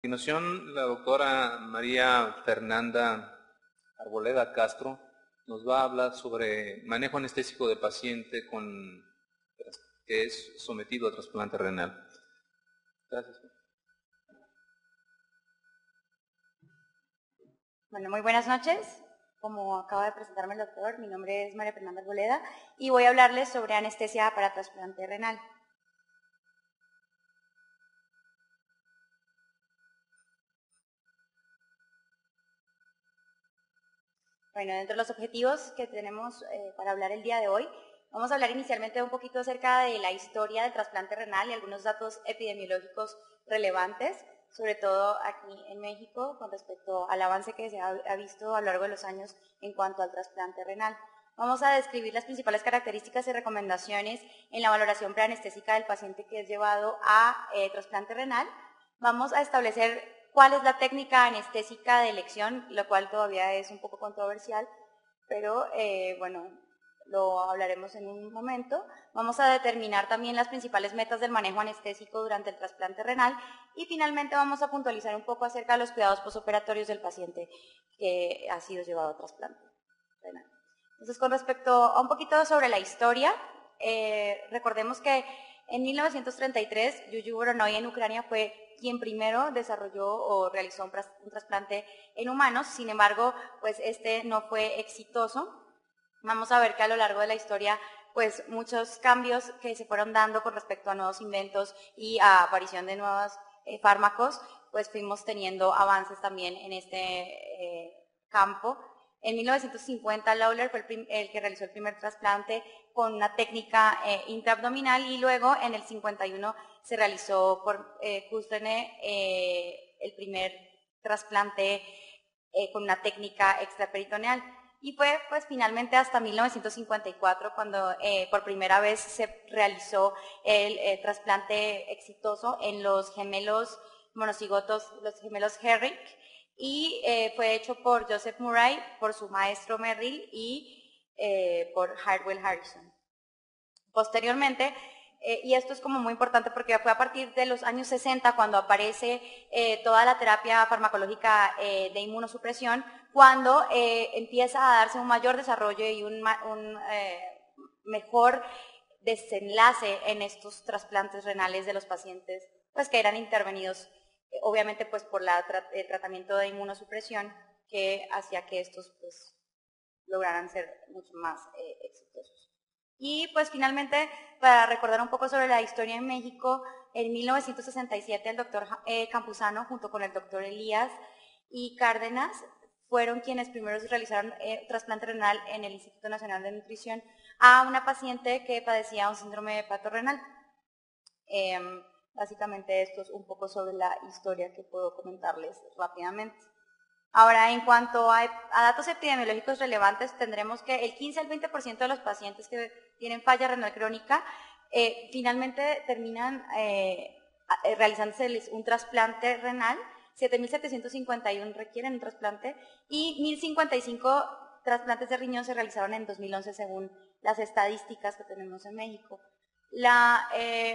Continuación, la doctora María Fernanda Arboleda Castro nos va a hablar sobre manejo anestésico de paciente que es sometido a trasplante renal. Gracias. Bueno, muy buenas noches. Como acaba de presentarme el doctor, mi nombre es María Fernanda Arboleda y voy a hablarles sobre anestesia para trasplante renal. Bueno, dentro de los objetivos que tenemos para hablar el día de hoy, vamos a hablar inicialmente un poquito acerca de la historia del trasplante renal y algunos datos epidemiológicos relevantes, sobre todo aquí en México, con respecto al avance que se ha visto a lo largo de los años en cuanto al trasplante renal. Vamos a describir las principales características y recomendaciones en la valoración preanestésica del paciente que es llevado a trasplante renal. Vamos a establecer cuál es la técnica anestésica de elección, lo cual todavía es un poco controversial, pero bueno, lo hablaremos en un momento. Vamos a determinar también las principales metas del manejo anestésico durante el trasplante renal y finalmente vamos a puntualizar un poco acerca de los cuidados posoperatorios del paciente que ha sido llevado a trasplante renal. Entonces, con respecto a un poquito sobre la historia, recordemos que en 1933 Yuyu Voronoi en Ucrania fue quien primero desarrolló o realizó un trasplante en humanos. Sin embargo, pues este no fue exitoso. Vamos a ver que a lo largo de la historia, pues muchos cambios que se fueron dando con respecto a nuevos inventos y a aparición de nuevos fármacos, pues fuimos teniendo avances también en este campo. En 1950 Lawler fue el que realizó el primer trasplante con una técnica intraabdominal y luego en el 51 se realizó por Kustrene el primer trasplante con una técnica extraperitoneal. Y fue pues finalmente hasta 1954 cuando por primera vez se realizó el trasplante exitoso en los gemelos monocigotos, los gemelos Herrick, y fue hecho por Joseph Murray, por su maestro Merrill y por Hartwell Harrison. Posteriormente, y esto es como muy importante porque fue a partir de los años 60 cuando aparece toda la terapia farmacológica de inmunosupresión, cuando empieza a darse un mayor desarrollo y un mejor desenlace en estos trasplantes renales de los pacientes pues, que eran intervenidos, obviamente pues, por el tratamiento de inmunosupresión que hacía que estos pues, lograran ser mucho más exitosos. Y pues finalmente, para recordar un poco sobre la historia en México, en 1967 el doctor Campuzano junto con el doctor Elías y Cárdenas fueron quienes primero realizaron trasplante renal en el Instituto Nacional de Nutrición a una paciente que padecía un síndrome hepatorenal. Básicamente esto es un poco sobre la historia que puedo comentarles rápidamente. Ahora, en cuanto a datos epidemiológicos relevantes, tendremos que el 15 al 20% de los pacientes que tienen falla renal crónica finalmente terminan realizándose un trasplante renal, 7.751 requieren un trasplante y 1.055 trasplantes de riñón se realizaron en 2011 según las estadísticas que tenemos en México. La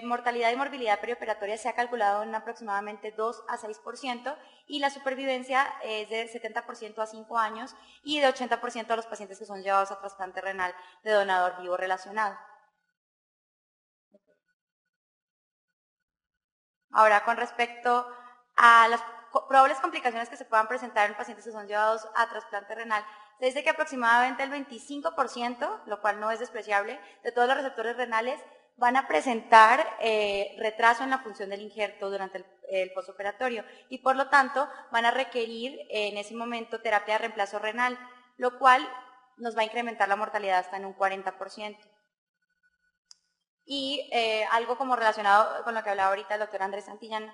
mortalidad y morbilidad perioperatoria se ha calculado en aproximadamente 2 a 6% y la supervivencia es de 70% a 5 años y de 80% a los pacientes que son llevados a trasplante renal de donador vivo relacionado. Ahora, con respecto a las probables complicaciones que se puedan presentar en pacientes que son llevados a trasplante renal, se dice que aproximadamente el 25%, lo cual no es despreciable, de todos los receptores renales van a presentar retraso en la función del injerto durante el postoperatorio y por lo tanto van a requerir en ese momento terapia de reemplazo renal, lo cual nos va a incrementar la mortalidad hasta en un 40%. Y algo como relacionado con lo que hablaba ahorita el doctor Andrés Santillán,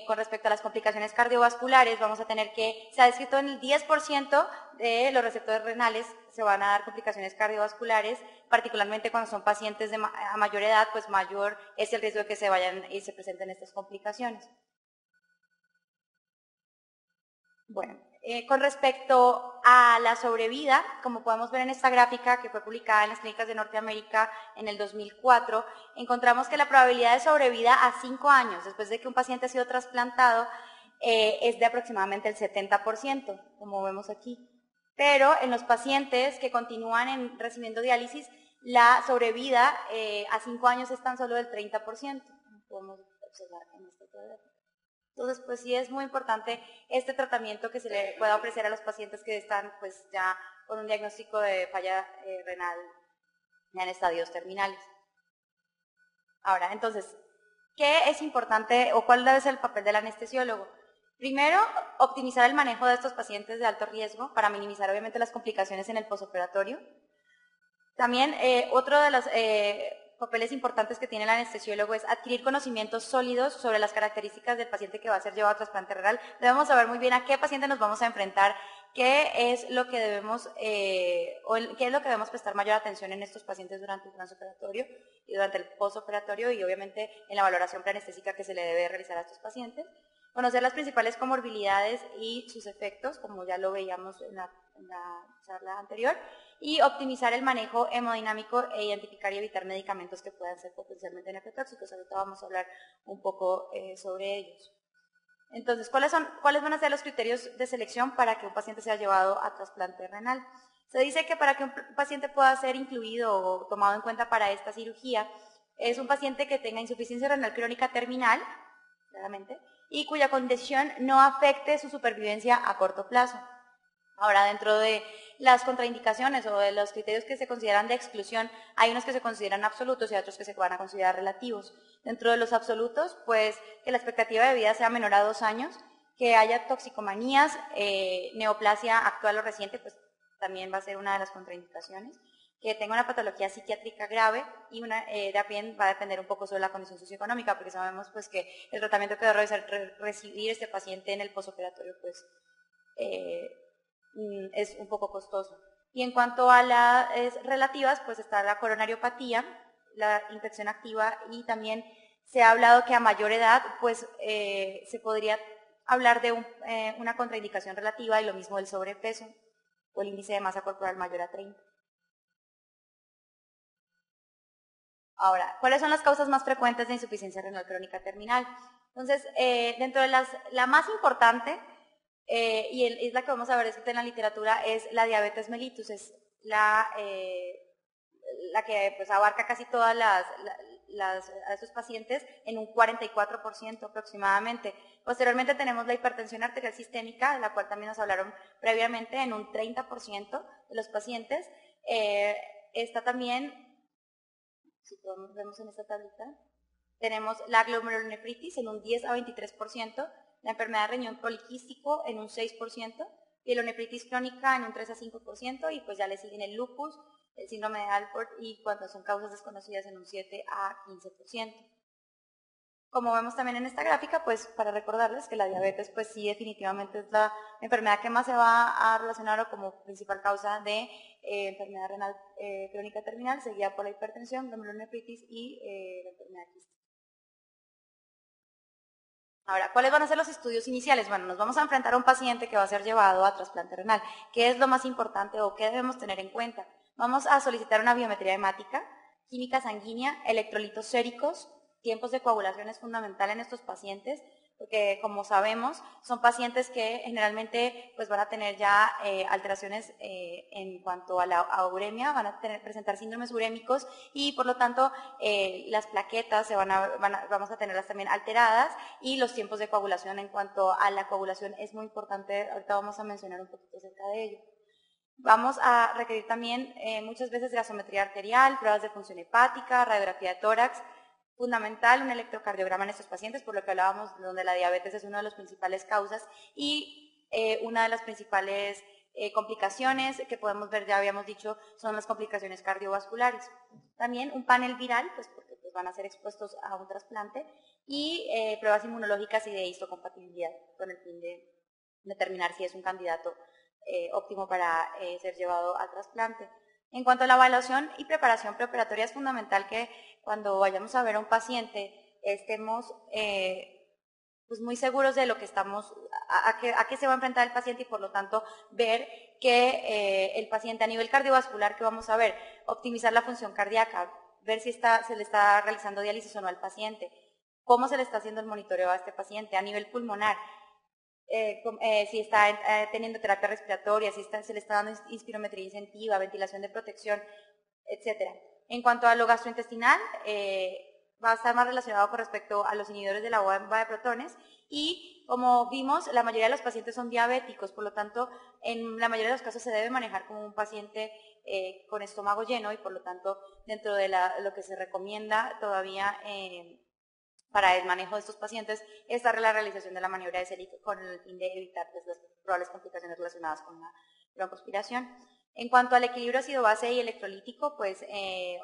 con respecto a las complicaciones cardiovasculares, vamos a tener que, se ha descrito en el 10% de los receptores renales se van a dar complicaciones cardiovasculares, particularmente cuando son pacientes a mayor edad, pues mayor es el riesgo de que se vayan y se presenten estas complicaciones. Bueno, con respecto a la sobrevida, como podemos ver en esta gráfica que fue publicada en las clínicas de Norteamérica en el 2004, encontramos que la probabilidad de sobrevida a 5 años después de que un paciente ha sido trasplantado es de aproximadamente el 70%, como vemos aquí. Pero en los pacientes que continúan recibiendo diálisis, la sobrevida a 5 años es tan solo del 30%, podemos observar en este cuadro. Entonces, pues sí es muy importante este tratamiento que se le pueda ofrecer a los pacientes que están pues ya con un diagnóstico de falla renal ya en estadios terminales. Ahora, entonces, ¿qué es importante o cuál debe ser el papel del anestesiólogo? Primero, optimizar el manejo de estos pacientes de alto riesgo para minimizar obviamente las complicaciones en el posoperatorio. También otro de los papeles importantes que tiene el anestesiólogo es adquirir conocimientos sólidos sobre las características del paciente que va a ser llevado a trasplante renal. Debemos saber muy bien a qué paciente nos vamos a enfrentar, qué es lo que debemos prestar mayor atención en estos pacientes durante el transoperatorio y durante el posoperatorio y obviamente en la valoración preanestésica que se le debe realizar a estos pacientes. Conocer las principales comorbilidades y sus efectos, como ya lo veíamos en la charla anterior, y optimizar el manejo hemodinámico e identificar y evitar medicamentos que puedan ser potencialmente nephrotóxicos. Ahorita vamos a hablar un poco sobre ellos. Entonces, ¿cuáles van a ser los criterios de selección para que un paciente sea llevado a trasplante renal? Se dice que para que un paciente pueda ser incluido o tomado en cuenta para esta cirugía, es un paciente que tenga insuficiencia renal crónica terminal, claramente, y cuya condición no afecte su supervivencia a corto plazo. Ahora, dentro de las contraindicaciones o de los criterios que se consideran de exclusión, hay unos que se consideran absolutos y otros que se van a considerar relativos. Dentro de los absolutos, pues que la expectativa de vida sea menor a 2 años, que haya toxicomanías, neoplasia actual o reciente, pues también va a ser una de las contraindicaciones, que tenga una patología psiquiátrica grave y también va a depender un poco sobre la condición socioeconómica, porque sabemos pues que el tratamiento que debe recibir este paciente en el posoperatorio pues es un poco costoso. Y en cuanto a las relativas, pues está la coronariopatía, la infección activa y también se ha hablado que a mayor edad pues se podría hablar de una contraindicación relativa y lo mismo del sobrepeso o el índice de masa corporal mayor a 30. Ahora, ¿cuáles son las causas más frecuentes de insuficiencia renal crónica terminal? Entonces, dentro de la más importante, y es la que vamos a ver escrita en la literatura, es la diabetes mellitus, es la que pues, abarca casi todas a estos pacientes en un 44% aproximadamente. Posteriormente tenemos la hipertensión arterial sistémica, de la cual también nos hablaron previamente, en un 30% de los pacientes. Está también, si vemos en esta tablita, tenemos la glomerulonefritis en un 10 a 23%, la enfermedad de riñón poliquístico en un 6%, pielonefritis crónica en un 3 a 5%, y pues ya le siguen el lupus, el síndrome de Alport y cuando son causas desconocidas en un 7 a 15%. Como vemos también en esta gráfica, pues para recordarles que la diabetes pues sí definitivamente es la enfermedad que más se va a relacionar como principal causa de enfermedad renal crónica terminal, seguida por la hipertensión, glomerulonefritis y la enfermedad quística. Ahora, ¿cuáles van a ser los estudios iniciales? Bueno, nos vamos a enfrentar a un paciente que va a ser llevado a trasplante renal. ¿Qué es lo más importante o qué debemos tener en cuenta? Vamos a solicitar una biometría hemática, química sanguínea, electrolitos séricos. Tiempos de coagulación es fundamental en estos pacientes, porque como sabemos, son pacientes que generalmente pues, van a tener ya alteraciones en cuanto a la uremia, van a presentar síndromes urémicos y por lo tanto las plaquetas vamos a tenerlas también alteradas y los tiempos de coagulación en cuanto a la coagulación es muy importante, ahorita vamos a mencionar un poquito acerca de ello. Vamos a requerir también muchas veces gasometría arterial, pruebas de función hepática, radiografía de tórax. Fundamental un electrocardiograma en estos pacientes, por lo que hablábamos donde la diabetes es una de las principales causas y una de las principales complicaciones que podemos ver, ya habíamos dicho, son las complicaciones cardiovasculares. También un panel viral, pues porque pues, van a ser expuestos a un trasplante y pruebas inmunológicas y de histocompatibilidad con el fin de determinar si es un candidato óptimo para ser llevado al trasplante. En cuanto a la evaluación y preparación preoperatoria, es fundamental que cuando vayamos a ver a un paciente estemos pues muy seguros de lo que estamos, a qué se va a enfrentar el paciente y por lo tanto ver que el paciente a nivel cardiovascular, que vamos a ver, optimizar la función cardíaca, ver si se le está realizando diálisis o no al paciente, cómo se le está haciendo el monitoreo a este paciente, a nivel pulmonar, si está teniendo terapia respiratoria, si se le está dando inspirometría incentiva, ventilación de protección, etc. En cuanto a lo gastrointestinal, va a estar más relacionado con respecto a los inhibidores de la bomba de protones y como vimos, la mayoría de los pacientes son diabéticos, por lo tanto, en la mayoría de los casos se debe manejar como un paciente con estómago lleno y por lo tanto, dentro de lo que se recomienda todavía para el manejo de estos pacientes está la realización de la maniobra de Selig con el fin de evitar pues, las probables complicaciones relacionadas con la broncoaspiración. En cuanto al equilibrio ácido-base y electrolítico, pues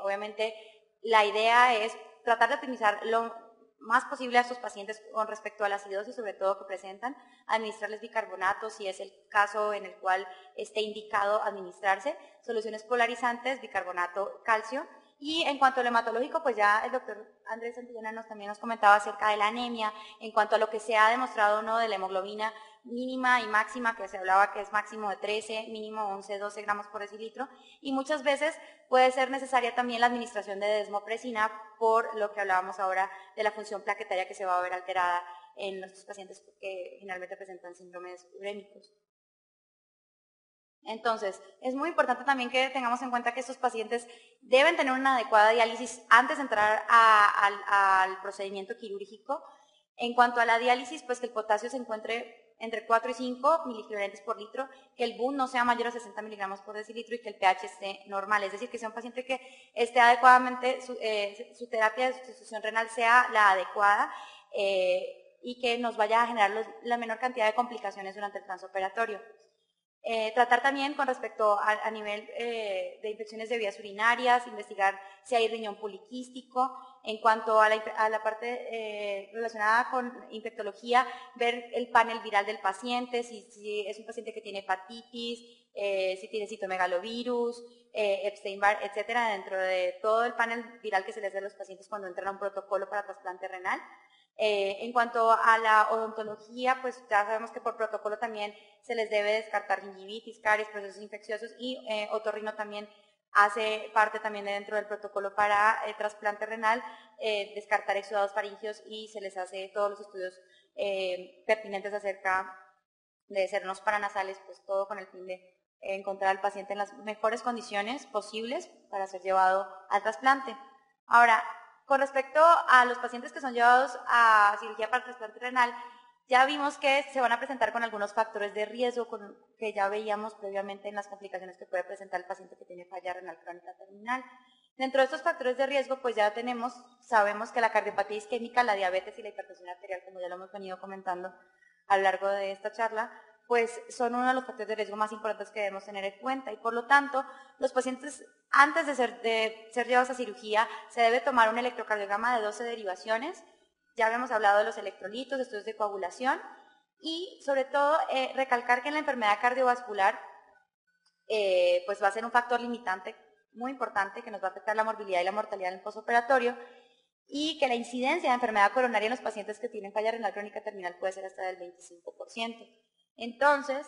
obviamente la idea es tratar de optimizar lo más posible a estos pacientes con respecto a la acidosis, sobre todo que presentan, administrarles bicarbonato si es el caso en el cual esté indicado administrarse, soluciones polarizantes, bicarbonato, calcio. Y en cuanto al hematológico, pues ya el doctor Andrés Santillana también nos comentaba acerca de la anemia, en cuanto a lo que se ha demostrado no de la hemoglobina mínima y máxima, que se hablaba que es máximo de 13, mínimo 11, 12 gramos por decilitro, y muchas veces puede ser necesaria también la administración de desmopresina por lo que hablábamos ahora de la función plaquetaria que se va a ver alterada en nuestros pacientes que generalmente presentan síndromes urémicos. Entonces, es muy importante también que tengamos en cuenta que estos pacientes deben tener una adecuada diálisis antes de entrar al procedimiento quirúrgico. En cuanto a la diálisis, pues que el potasio se encuentre entre 4 y 5 miliequivalentes por litro, que el BUN no sea mayor a 60 miligramos por decilitro y que el pH esté normal, es decir, que sea un paciente que esté adecuadamente, su terapia de sustitución renal sea la adecuada y que nos vaya a generar la menor cantidad de complicaciones durante el transoperatorio. Tratar también con respecto a nivel de infecciones de vías urinarias, investigar si hay riñón poliquístico. En cuanto a la parte relacionada con infectología, ver el panel viral del paciente, si es un paciente que tiene hepatitis, si tiene citomegalovirus, Epstein-Barr, etcétera, dentro de todo el panel viral que se les da a los pacientes cuando entran a un protocolo para trasplante renal. En cuanto a la odontología, pues ya sabemos que por protocolo también se les debe descartar gingivitis, caries, procesos infecciosos y otorrino también hace parte también dentro del protocolo para trasplante renal, descartar exudados faringios y se les hace todos los estudios pertinentes acerca de cernos paranasales, pues todo con el fin de encontrar al paciente en las mejores condiciones posibles para ser llevado al trasplante. Ahora, con respecto a los pacientes que son llevados a cirugía para trasplante renal, ya vimos que se van a presentar con algunos factores de riesgo que ya veíamos previamente en las complicaciones que puede presentar el paciente que tiene falla renal crónica terminal. Dentro de estos factores de riesgo, pues ya sabemos que la cardiopatía isquémica, la diabetes y la hipertensión arterial, como ya lo hemos venido comentando a lo largo de esta charla, pues son uno de los factores de riesgo más importantes que debemos tener en cuenta y por lo tanto los pacientes antes de ser llevados a cirugía se debe tomar un electrocardiograma de 12 derivaciones, ya habíamos hablado de los electrolitos, estudios de coagulación y sobre todo recalcar que en la enfermedad cardiovascular pues va a ser un factor limitante muy importante que nos va a afectar la morbilidad y la mortalidad en el postoperatorio y que la incidencia de enfermedad coronaria en los pacientes que tienen falla renal crónica terminal puede ser hasta del 25%. Entonces,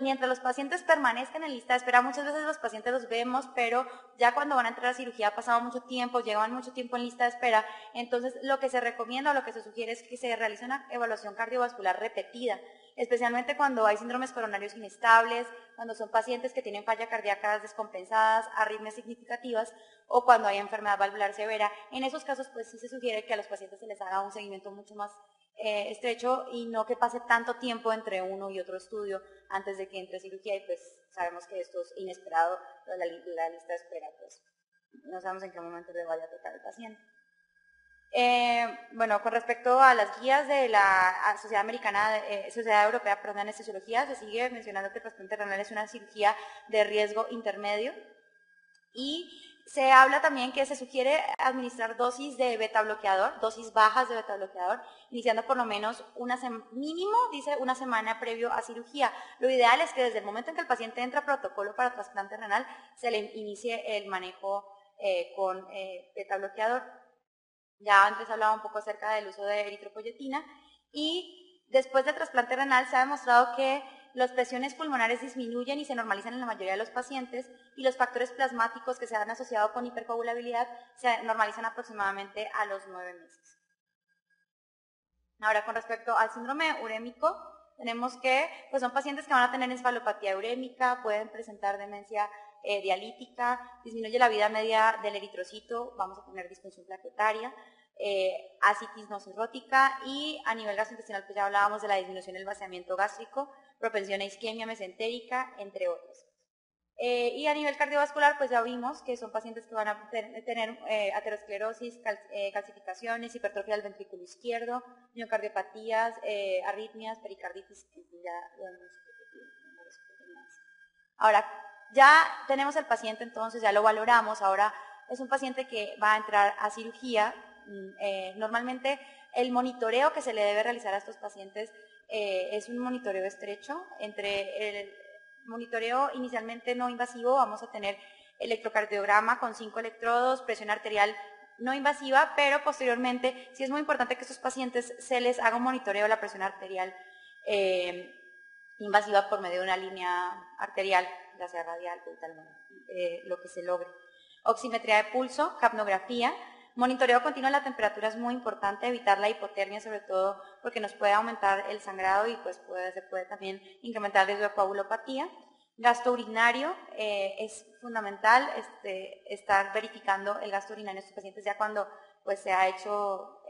mientras los pacientes permanezcan en lista de espera, muchas veces los pacientes los vemos, pero ya cuando van a entrar a cirugía ha pasado mucho tiempo, llevan mucho tiempo en lista de espera, entonces lo que se recomienda o lo que se sugiere es que se realice una evaluación cardiovascular repetida, especialmente cuando hay síndromes coronarios inestables, cuando son pacientes que tienen falla cardíaca descompensadas, arritmias significativas o cuando hay enfermedad valvular severa. En esos casos, pues sí se sugiere que a los pacientes se les haga un seguimiento mucho más estrecho y no que pase tanto tiempo entre uno y otro estudio antes de que entre cirugía y pues sabemos que esto es inesperado, la lista de espera, pues no sabemos en qué momento le vaya a tocar al paciente. Bueno, con respecto a las guías de la Sociedad Europea de Anestesiología, se sigue mencionando que el trasplante renal es una cirugía de riesgo intermedio y se habla también que se sugiere administrar dosis de beta bloqueador, dosis bajas de beta bloqueador, iniciando por lo menos mínimo, dice, una semana previo a cirugía. Lo ideal es que desde el momento en que el paciente entra a protocolo para trasplante renal, se le inicie el manejo con beta bloqueador. Ya antes hablaba un poco acerca del uso de eritropoyetina y después del trasplante renal se ha demostrado que las presiones pulmonares disminuyen y se normalizan en la mayoría de los pacientes y los factores plasmáticos que se han asociado con hipercoagulabilidad se normalizan aproximadamente a los 9 meses. Ahora, con respecto al síndrome urémico, tenemos que pues son pacientes que van a tener encefalopatía urémica, pueden presentar demencia dialítica, disminuye la vida media del eritrocito, vamos a tener disfunción plaquetaria, ascitis no cirrótica y a nivel gastrointestinal pues ya hablábamos de la disminución del vaciamiento gástrico, propensión a isquemia mesentérica, entre otros. Y a nivel cardiovascular, pues ya vimos que son pacientes que van a tener aterosclerosis, calcificaciones, hipertrofia del ventrículo izquierdo, miocardiopatías, arritmias, pericarditis, que ya vemos. Ahora, ya tenemos el paciente, entonces ya lo valoramos, ahora es un paciente que va a entrar a cirugía. Normalmente el monitoreo que se le debe realizar a estos pacientes es un monitoreo estrecho. Entre el monitoreo inicialmente no invasivo vamos a tener electrocardiograma con 5 electrodos, presión arterial no invasiva, pero posteriormente sí es muy importante que a estos pacientes se les haga un monitoreo de la presión arterial invasiva por medio de una línea arterial, ya sea radial o tal, lo que se logre. Oximetría de pulso, capnografía, monitoreo continuo de la temperatura es muy importante, evitar la hipotermia sobre todo porque nos puede aumentar el sangrado y pues se puede también incrementar el riesgo de coagulopatía. Gasto urinario, es fundamental estar verificando el gasto urinario de estos pacientes ya cuando pues se ha hecho,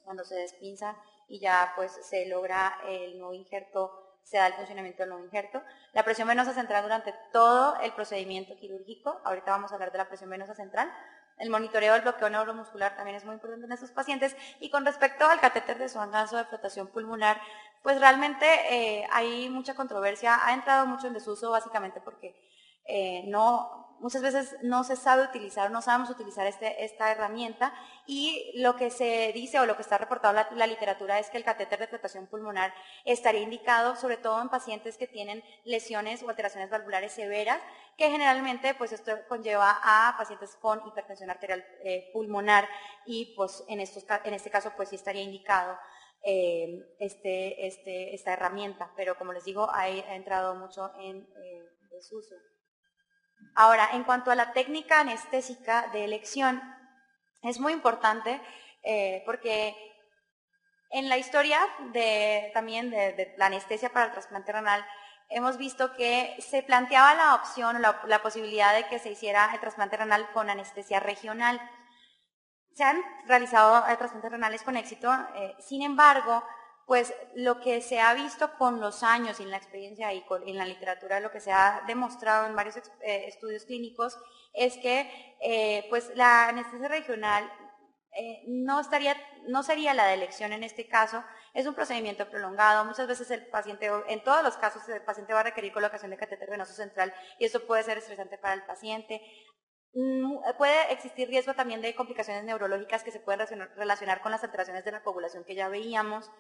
cuando se despinza y ya pues se logra el nuevo injerto, se da el funcionamiento del nuevo injerto. La presión venosa central durante todo el procedimiento quirúrgico, ahorita vamos a hablar de la presión venosa central. El monitoreo del bloqueo neuromuscular también es muy importante en estos pacientes. Y con respecto al catéter de Swan-Ganz de flotación pulmonar, pues realmente hay mucha controversia, ha entrado mucho en desuso básicamente porque muchas veces no se sabe utilizar, no sabemos utilizar esta herramienta y lo que se dice o lo que está reportado en la literatura es que el catéter de flotación pulmonar estaría indicado sobre todo en pacientes que tienen lesiones o alteraciones valvulares severas, que generalmente pues esto conlleva a pacientes con hipertensión arterial pulmonar y pues en este caso pues sí estaría indicado esta herramienta, pero como les digo ha entrado mucho en desuso. Ahora, en cuanto a la técnica anestésica de elección, es muy importante porque en la historia también de la anestesia para el trasplante renal, hemos visto que se planteaba la opción, la posibilidad de que se hiciera el trasplante renal con anestesia regional. Se han realizado trasplantes renales con éxito, sin embargo, pues lo que se ha visto con los años y en la experiencia y en la literatura, lo que se ha demostrado en varios estudios clínicos es que pues la anestesia regional no sería la de elección en este caso, es un procedimiento prolongado, muchas veces el paciente, en todos los casos el paciente va a requerir colocación de catéter venoso central y eso puede ser estresante para el paciente. Puede existir riesgo también de complicaciones neurológicas que se pueden relacionar con las alteraciones de la coagulación que ya veíamos.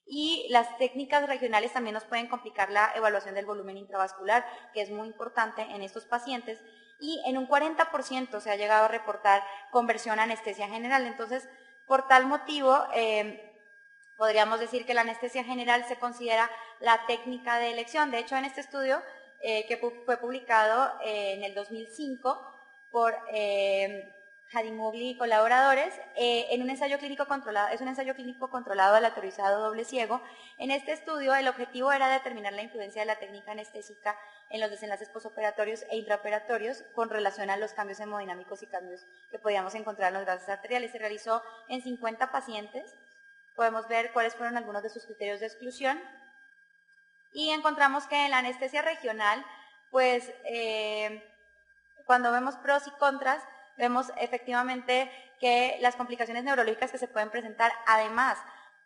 Y las técnicas regionales también nos pueden complicar la evaluación del volumen intravascular, que es muy importante en estos pacientes. Y en un 40% se ha llegado a reportar conversión a anestesia general. Entonces, por tal motivo, podríamos decir que la anestesia general se considera la técnica de elección. De hecho, en este estudio que fue publicado en el 2005 por Hadimoglu y colaboradores, en un ensayo clínico controlado, es un ensayo clínico controlado aleatorizado doble ciego. En este estudio el objetivo era determinar la influencia de la técnica anestésica en los desenlaces posoperatorios e intraoperatorios con relación a los cambios hemodinámicos y cambios que podíamos encontrar en los gases arteriales. Se realizó en 50 pacientes, podemos ver cuáles fueron algunos de sus criterios de exclusión y encontramos que en la anestesia regional, pues cuando vemos pros y contras, vemos efectivamente que las complicaciones neurológicas que se pueden presentar, además,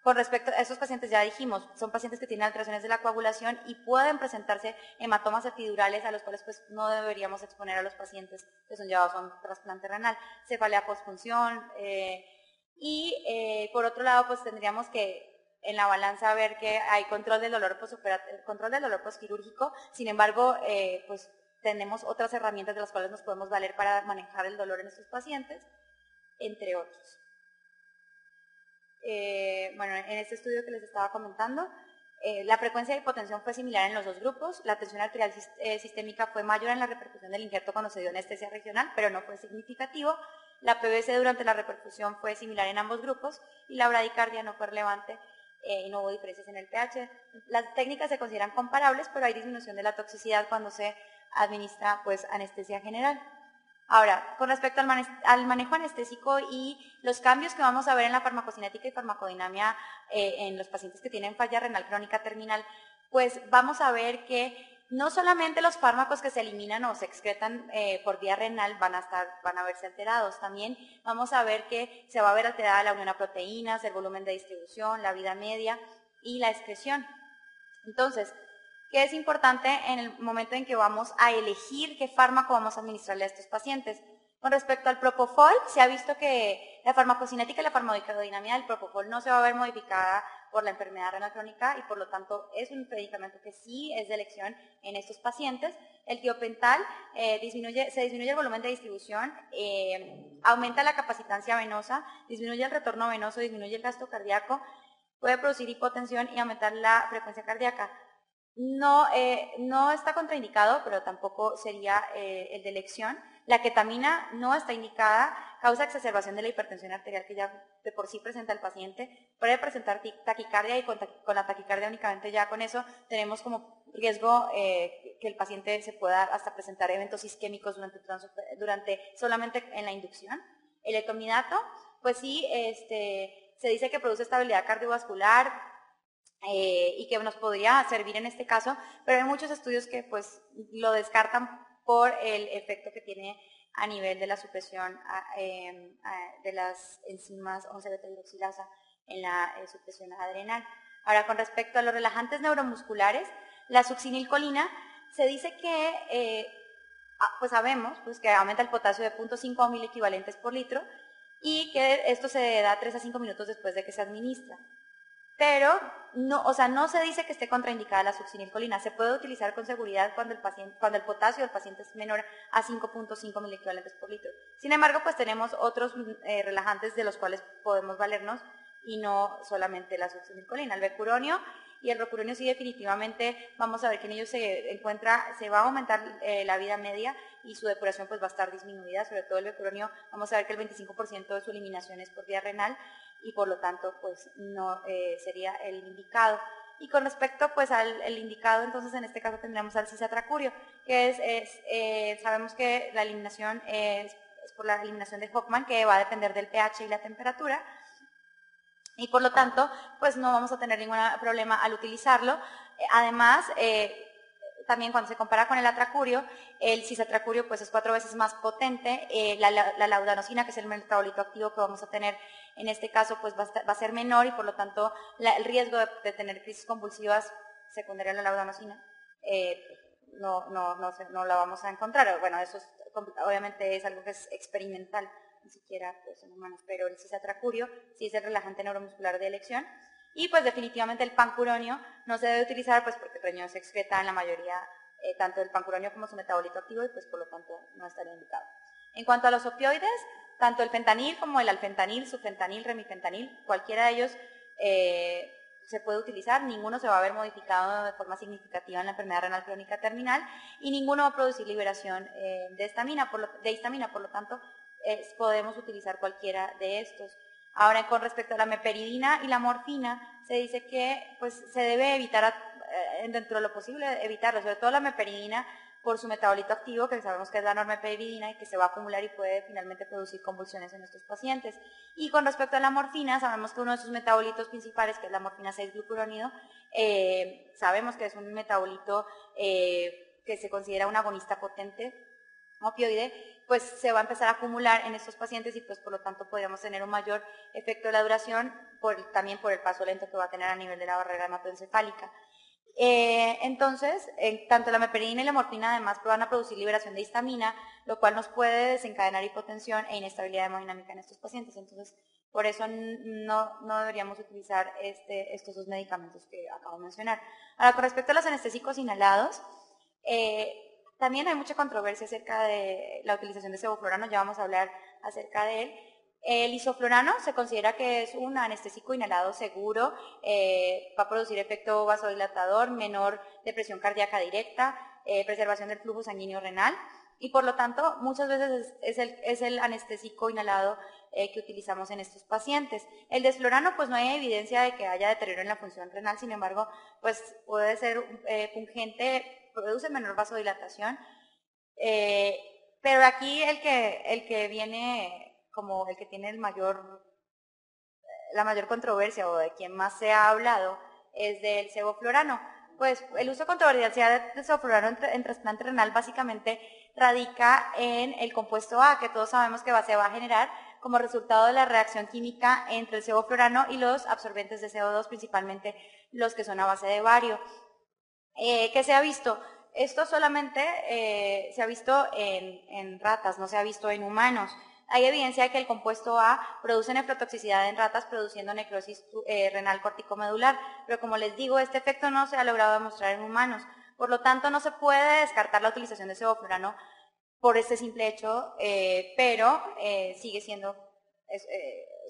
con respecto a estos pacientes ya dijimos, son pacientes que tienen alteraciones de la coagulación y pueden presentarse hematomas epidurales a los cuales pues no deberíamos exponer a los pacientes que son llevados a un trasplante renal, cefalea postfunción y por otro lado pues tendríamos que en la balanza ver que hay control del dolor postquirúrgico, sin embargo pues tenemos otras herramientas de las cuales nos podemos valer para manejar el dolor en estos pacientes, entre otros. Bueno, en este estudio que les estaba comentando, la frecuencia de hipotensión fue similar en los dos grupos, la tensión arterial sistémica fue mayor en la repercusión del injerto cuando se dio anestesia regional, pero no fue significativo, la PVC durante la repercusión fue similar en ambos grupos y la bradicardia no fue relevante y no hubo diferencias en el pH. Las técnicas se consideran comparables, pero hay disminución de la toxicidad cuando se administra pues anestesia general. Ahora, con respecto al manejo anestésico y los cambios que vamos a ver en la farmacocinética y farmacodinamia en los pacientes que tienen falla renal crónica terminal, pues vamos a ver que no solamente los fármacos que se eliminan o se excretan por vía renal van a verse alterados, también vamos a ver que se va a ver alterada la unión a proteínas, el volumen de distribución, la vida media y la excreción. Entonces, ¿qué es importante en el momento en que vamos a elegir qué fármaco vamos a administrarle a estos pacientes? Con respecto al propofol, se ha visto que la farmacocinética y la farmacodinamia del propofol no se va a ver modificada por la enfermedad renal crónica y por lo tanto es un medicamento que sí es de elección en estos pacientes. El tiopental se disminuye el volumen de distribución, aumenta la capacitancia venosa, disminuye el retorno venoso, disminuye el gasto cardíaco, puede producir hipotensión y aumentar la frecuencia cardíaca. No está contraindicado, pero tampoco sería el de elección. La ketamina no está indicada, causa exacerbación de la hipertensión arterial que ya de por sí presenta el paciente, puede presentar taquicardia y con la taquicardia únicamente ya con eso tenemos como riesgo que el paciente se pueda hasta presentar eventos isquémicos durante solamente en la inducción. El etomidato, pues sí, se dice que produce estabilidad cardiovascular, y que nos podría servir en este caso, pero hay muchos estudios que pues lo descartan por el efecto que tiene a nivel de la supresión de las enzimas 11-beta-hidroxilasa en la supresión adrenal. Ahora, con respecto a los relajantes neuromusculares, la succinilcolina, se dice que, pues sabemos pues, que aumenta el potasio de 0.5 miliequivalentes por litro y que esto se da 3 a 5 minutos después de que se administra. Pero no se dice que esté contraindicada la succinilcolina. Se puede utilizar con seguridad cuando el potasio del paciente es menor a 5.5 miliequivalentes por litro. Sin embargo, pues tenemos otros relajantes de los cuales podemos valernos y no solamente la succinilcolina. El becuronio y el rocuronio sí definitivamente vamos a ver que en ellos se va a aumentar la vida media y su depuración pues va a estar disminuida, sobre todo el becuronio vamos a ver que el 25% de su eliminación es por vía renal y por lo tanto pues no sería el indicado. Y con respecto pues al indicado, entonces en este caso tendríamos al cisatracurio, que sabemos que la eliminación es por la eliminación de Hoffman, que va a depender del pH y la temperatura, y por lo tanto pues no vamos a tener ningún problema al utilizarlo. Además, también cuando se compara con el atracurio, el cisatracurio pues es 4 veces más potente, la laudanosina, que es el metabolito activo que vamos a tener en este caso, pues va a ser menor y por lo tanto el riesgo de tener crisis convulsivas secundarias a la laudanosina no la vamos a encontrar. Bueno, eso obviamente es algo que es experimental, ni siquiera pues, en humanos, pero el cisatracurio sí es el relajante neuromuscular de elección. Y pues definitivamente el pancuronio no se debe utilizar pues porque el riñón se excreta en la mayoría, tanto del pancuronio como su metabolito activo y pues por lo tanto no estaría indicado. En cuanto a los opioides, tanto el fentanil como el alfentanil, sufentanil, remifentanil, cualquiera de ellos se puede utilizar, ninguno se va a ver modificado de forma significativa en la enfermedad renal crónica terminal y ninguno va a producir liberación de histamina, por lo tanto podemos utilizar cualquiera de estos. Ahora, con respecto a la meperidina y la morfina, se dice que pues, se debe evitar, dentro de lo posible, evitarlo, sobre todo la meperidina por su metabolito activo, que sabemos que es la normeperidina y que se va a acumular y puede finalmente producir convulsiones en estos pacientes. Y con respecto a la morfina, sabemos que uno de sus metabolitos principales, que es la morfina 6-glucurónido, sabemos que es un metabolito que se considera un agonista potente opioide, pues se va a empezar a acumular en estos pacientes y pues por lo tanto podríamos tener un mayor efecto de la duración también por el paso lento que va a tener a nivel de la barrera hematoencefálica. Entonces, tanto la meperidina y la morfina además van a producir liberación de histamina, lo cual nos puede desencadenar hipotensión e inestabilidad hemodinámica en estos pacientes. Entonces, por eso no deberíamos utilizar estos dos medicamentos que acabo de mencionar. Ahora, con respecto a los anestésicos inhalados, también hay mucha controversia acerca de la utilización de sevoflurano, ya vamos a hablar acerca de él. El isoflurano se considera que es un anestésico inhalado seguro, va a producir efecto vasodilatador, menor depresión cardíaca directa, preservación del flujo sanguíneo renal y por lo tanto muchas veces es el anestésico inhalado que utilizamos en estos pacientes. El desflorano, pues no hay evidencia de que haya deterioro en la función renal, sin embargo, pues puede ser pungente, produce menor vasodilatación, pero aquí el que viene como el que tiene la mayor controversia o de quien más se ha hablado es del sevoflurano. Pues el uso controversial del sevoflurano en trasplante renal básicamente radica en el compuesto A, que todos sabemos que se va a generar como resultado de la reacción química entre el sevoflurano y los absorbentes de CO2, principalmente los que son a base de bario. ¿Qué se ha visto? Esto solamente se ha visto en ratas, no se ha visto en humanos. Hay evidencia de que el compuesto A produce nefrotoxicidad en ratas, produciendo necrosis renal corticomedular, pero como les digo, este efecto no se ha logrado demostrar en humanos. Por lo tanto, no se puede descartar la utilización de sevoflurano por este simple hecho, pero sigue siendo,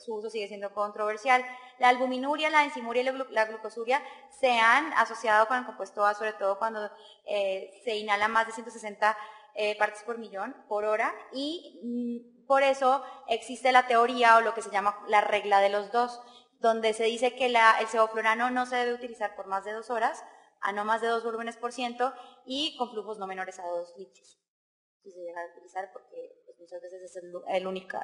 su uso sigue siendo controversial. La albuminuria, la enzimuria y la glucosuria se han asociado con el compuesto A, sobre todo cuando se inhala más de 160 partes por millón por hora, y por eso existe la teoría o lo que se llama la regla de los 2, donde se dice que el sevoflurano no se debe utilizar por más de 2 horas, a no más de 2 volúmenes por ciento y con flujos no menores a 2 litros. Si se llega a utilizar, porque pues, muchas veces es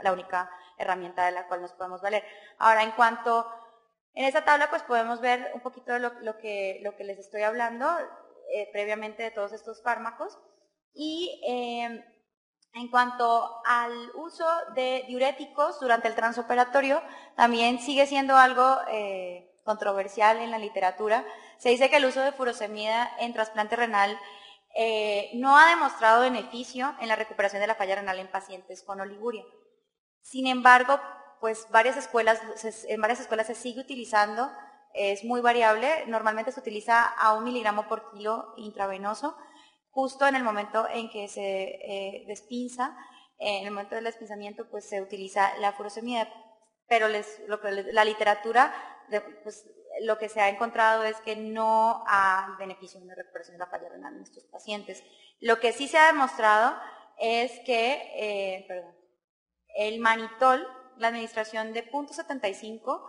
la única herramienta de la cual nos podemos valer. Ahora, en esta tabla pues podemos ver un poquito de lo que les estoy hablando previamente de todos estos fármacos. Y en cuanto al uso de diuréticos durante el transoperatorio, también sigue siendo algo controversial en la literatura. Se dice que el uso de furosemida en trasplante renal no ha demostrado beneficio en la recuperación de la falla renal en pacientes con oliguria. Sin embargo, pues en varias escuelas se sigue utilizando, es muy variable, normalmente se utiliza a 1 miligramo por kilo intravenoso, justo en el momento en que se despinza, en el momento del despinzamiento pues se utiliza la furosemida, pero la literatura, pues, lo que se ha encontrado es que no hay beneficio en la recuperación de la falla renal en estos pacientes. Lo que sí se ha demostrado es que, el manitol, la administración de 0.75,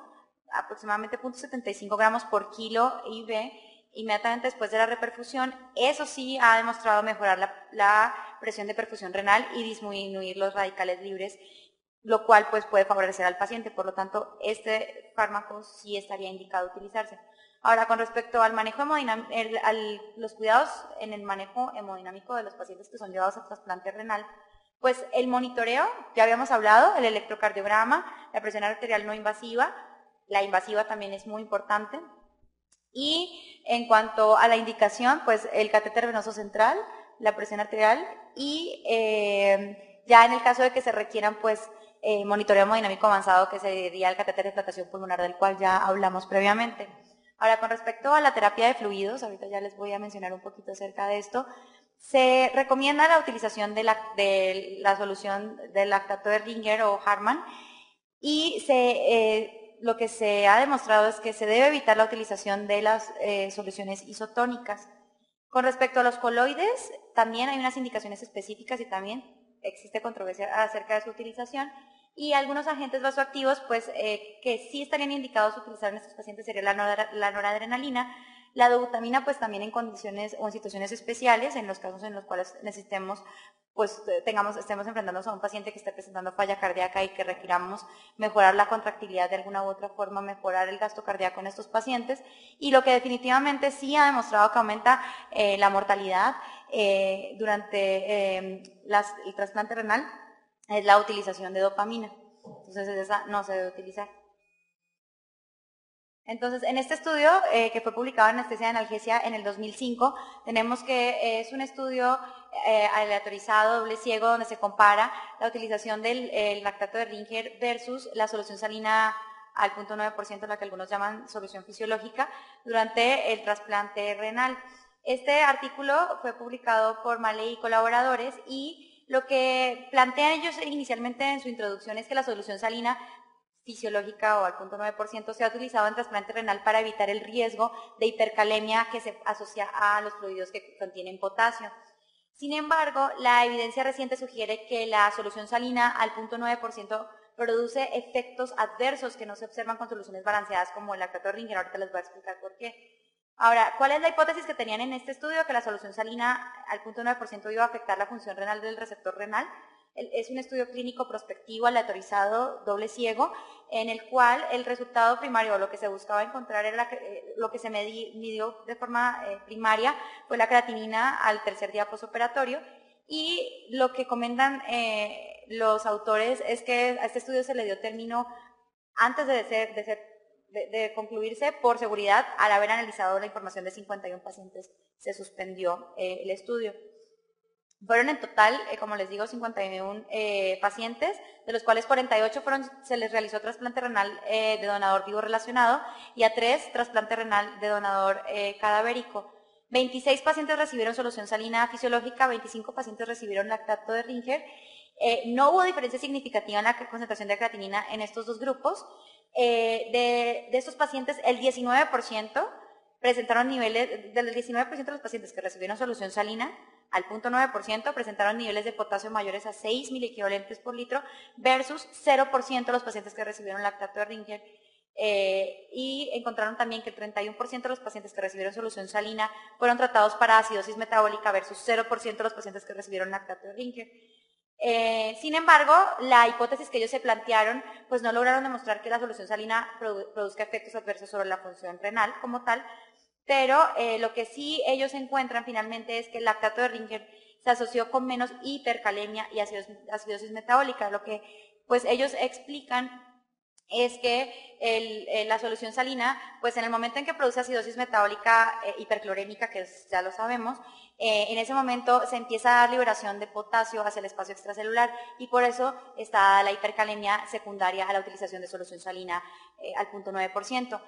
aproximadamente 0.75 gramos por kilo IV, inmediatamente después de la reperfusión, eso sí ha demostrado mejorar la presión de perfusión renal y disminuir los radicales libres, lo cual pues puede favorecer al paciente. Por lo tanto, este fármaco sí estaría indicado utilizarse. Ahora, con respecto al manejo los cuidados en el manejo hemodinámico de los pacientes que son llevados a trasplante renal, pues el monitoreo, ya habíamos hablado, el electrocardiograma, la presión arterial no invasiva, la invasiva también es muy importante. Y en cuanto a la indicación, pues el catéter venoso central, la presión arterial y ya en el caso de que se requieran pues monitoreo hemodinámico avanzado, que sería el catéter de dilatación pulmonar, del cual ya hablamos previamente. Ahora, con respecto a la terapia de fluidos, ahorita ya les voy a mencionar un poquito acerca de esto, se recomienda la utilización de la solución del lactato de Ringer o Harman, y lo que se ha demostrado es que se debe evitar la utilización de las soluciones isotónicas. Con respecto a los coloides, también hay unas indicaciones específicas y también existe controversia acerca de su utilización. Y algunos agentes vasoactivos, pues, que sí estarían indicados utilizar en estos pacientes sería la noradrenalina, la dobutamina, pues también en condiciones o en situaciones especiales, en los casos en los cuales necesitemos, pues estemos enfrentándonos a un paciente que esté presentando falla cardíaca y que requiramos mejorar la contractilidad de alguna u otra forma, mejorar el gasto cardíaco en estos pacientes. Y lo que definitivamente sí ha demostrado que aumenta la mortalidad durante el trasplante renal es la utilización de dopamina. Entonces esa no se debe utilizar. Entonces, en este estudio que fue publicado en Anestesia y Analgesia en el 2005, tenemos que es un estudio aleatorizado, doble ciego, donde se compara la utilización del lactato de Ringer versus la solución salina al 0.9%, la que algunos llaman solución fisiológica, durante el trasplante renal. Este artículo fue publicado por Maley y colaboradores, y lo que plantean ellos inicialmente en su introducción es que la solución salina fisiológica o al 0.9% se ha utilizado en trasplante renal para evitar el riesgo de hipercalemia que se asocia a los fluidos que contienen potasio. Sin embargo, la evidencia reciente sugiere que la solución salina al 0.9% produce efectos adversos que no se observan con soluciones balanceadas como el lactato de Ringer. Ahorita les voy a explicar por qué. Ahora, ¿cuál es la hipótesis que tenían en este estudio? Que la solución salina al 0.9% iba a afectar la función renal del receptor renal. Es un estudio clínico prospectivo, aleatorizado, doble ciego, en el cual el resultado primario, lo que se buscaba encontrar, era lo que se midió de forma primaria, fue la creatinina al tercer día posoperatorio, y lo que comentan los autores es que a este estudio se le dio término antes de concluirse por seguridad. Al haber analizado la información de 51 pacientes, se suspendió el estudio. Fueron en total, como les digo, 51 pacientes, de los cuales 48 se les realizó trasplante renal de donador vivo relacionado y a 3 trasplante renal de donador cadavérico. 26 pacientes recibieron solución salina fisiológica, 25 pacientes recibieron lactato de Ringer. No hubo diferencia significativa en la concentración de creatinina en estos dos grupos. De estos pacientes, el 19% presentaron niveles, del 19% de los pacientes que recibieron solución salina, al 0.9% presentaron niveles de potasio mayores a 6 miliequivalentes por litro versus 0% de los pacientes que recibieron lactato de Ringer. Y encontraron también que el 31% de los pacientes que recibieron solución salina fueron tratados para acidosis metabólica versus 0% de los pacientes que recibieron lactato de Ringer. Sin embargo, la hipótesis que ellos se plantearon, pues no lograron demostrar que la solución salina produzca efectos adversos sobre la función renal como tal, pero lo que sí ellos encuentran finalmente es que el lactato de Ringer se asoció con menos hipercalemia y acidosis metabólica. Lo que pues ellos explican es que la solución salina, pues en el momento en que produce acidosis metabólica hiperclorémica, que ya lo sabemos, en ese momento se empieza a dar liberación de potasio hacia el espacio extracelular y por eso está la hipercalemia secundaria a la utilización de solución salina al 0.9%.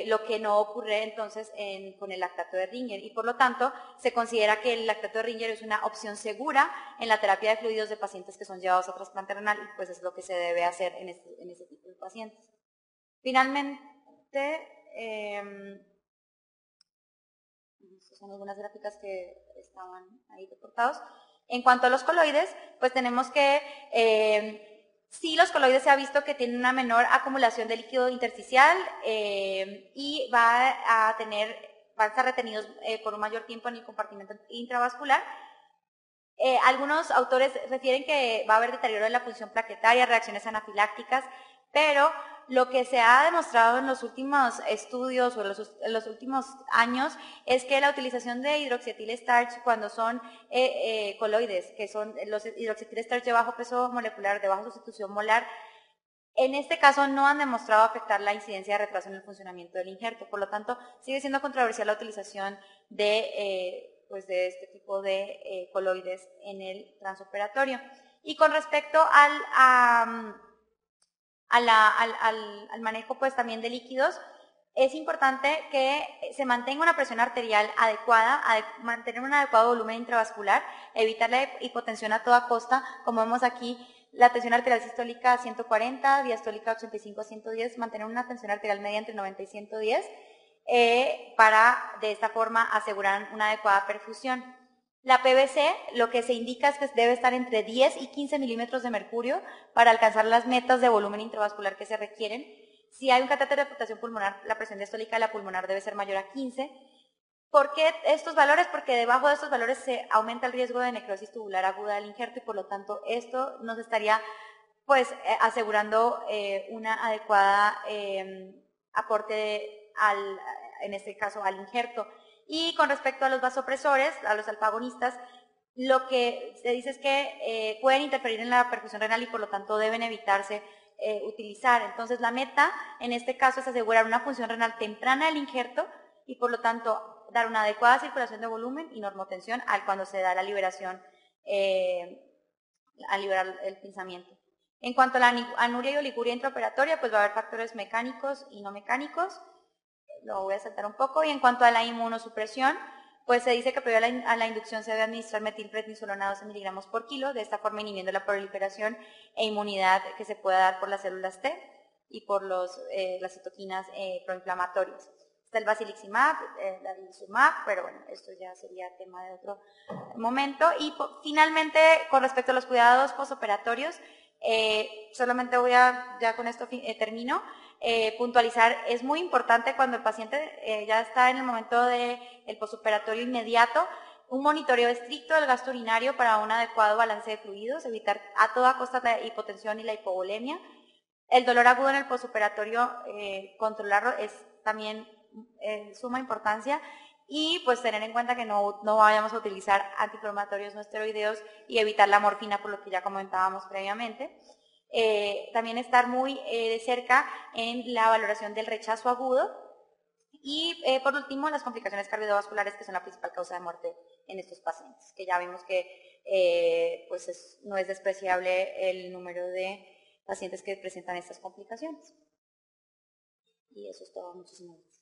Lo que no ocurre entonces con el lactato de Ringer y por lo tanto se considera que el lactato de Ringer es una opción segura en la terapia de fluidos de pacientes que son llevados a trasplante renal y pues es lo que se debe hacer en ese tipo de pacientes. Finalmente, son algunas gráficas que estaban ahí reportados. En cuanto a los coloides, pues tenemos que sí, los coloides se ha visto que tienen una menor acumulación de líquido intersticial y van a estar retenidos por un mayor tiempo en el compartimento intravascular. Algunos autores refieren que va a haber deterioro de la función plaquetaria, reacciones anafilácticas, pero lo que se ha demostrado en los últimos estudios o en los últimos años es que la utilización de hidroxietil starch cuando son coloides, que son los hidroxietil starch de bajo peso molecular, de baja sustitución molar, en este caso no han demostrado afectar la incidencia de retraso en el funcionamiento del injerto. Por lo tanto, sigue siendo controversial la utilización de este tipo de coloides en el transoperatorio. Y con respecto al manejo pues también de líquidos, es importante que se mantenga una presión arterial adecuada, mantener un adecuado volumen intravascular, evitar la hipotensión a toda costa, como vemos aquí, la tensión arterial sistólica 140, diastólica 85 a 110, mantener una tensión arterial media entre 90 y 110, para de esta forma asegurar una adecuada perfusión. La PVC, lo que se indica es que debe estar entre 10 y 15 milímetros de mercurio para alcanzar las metas de volumen intravascular que se requieren. Si hay un catéter de ocultación pulmonar, la presión diastólica de la pulmonar debe ser mayor a 15. ¿Por qué estos valores? Porque debajo de estos valores se aumenta el riesgo de necrosis tubular aguda del injerto y por lo tanto esto nos estaría pues asegurando una adecuada aporte en este caso al injerto. Y con respecto a los vasopresores, a los alfagonistas, lo que se dice es que pueden interferir en la perfusión renal y por lo tanto deben evitarse utilizar. Entonces la meta en este caso es asegurar una función renal temprana del injerto y por lo tanto dar una adecuada circulación de volumen y normotensión al cuando se da la liberación, al liberar el pinzamiento. En cuanto a la anuria y oliguria intraoperatoria, pues va a haber factores mecánicos y no mecánicos. Lo voy a saltar un poco. Y en cuanto a la inmunosupresión, pues se dice que previo a la inducción se debe administrar metilprednisolona a 12 miligramos por kilo, de esta forma inhibiendo la proliferación e inmunidad que se pueda dar por las células T y por las citoquinas proinflamatorias. Está el basiliximab, la dilizumab, pero bueno, esto ya sería tema de otro momento. Y finalmente, con respecto a los cuidados postoperatorios, Solamente voy a, ya con esto termino, puntualizar, es muy importante cuando el paciente ya está en el momento del postoperatorio inmediato, un monitoreo estricto del gasto urinario para un adecuado balance de fluidos, evitar a toda costa la hipotensión y la hipovolemia. El dolor agudo en el postoperatorio, controlarlo es también suma importancia, y pues tener en cuenta que no vayamos a utilizar antiinflamatorios no esteroideos y evitar la morfina, por lo que ya comentábamos previamente. También estar muy de cerca en la valoración del rechazo agudo, y por último las complicaciones cardiovasculares, que son la principal causa de muerte en estos pacientes, que ya vimos que pues no es despreciable el número de pacientes que presentan estas complicaciones. Y eso es todo. Muchísimas gracias.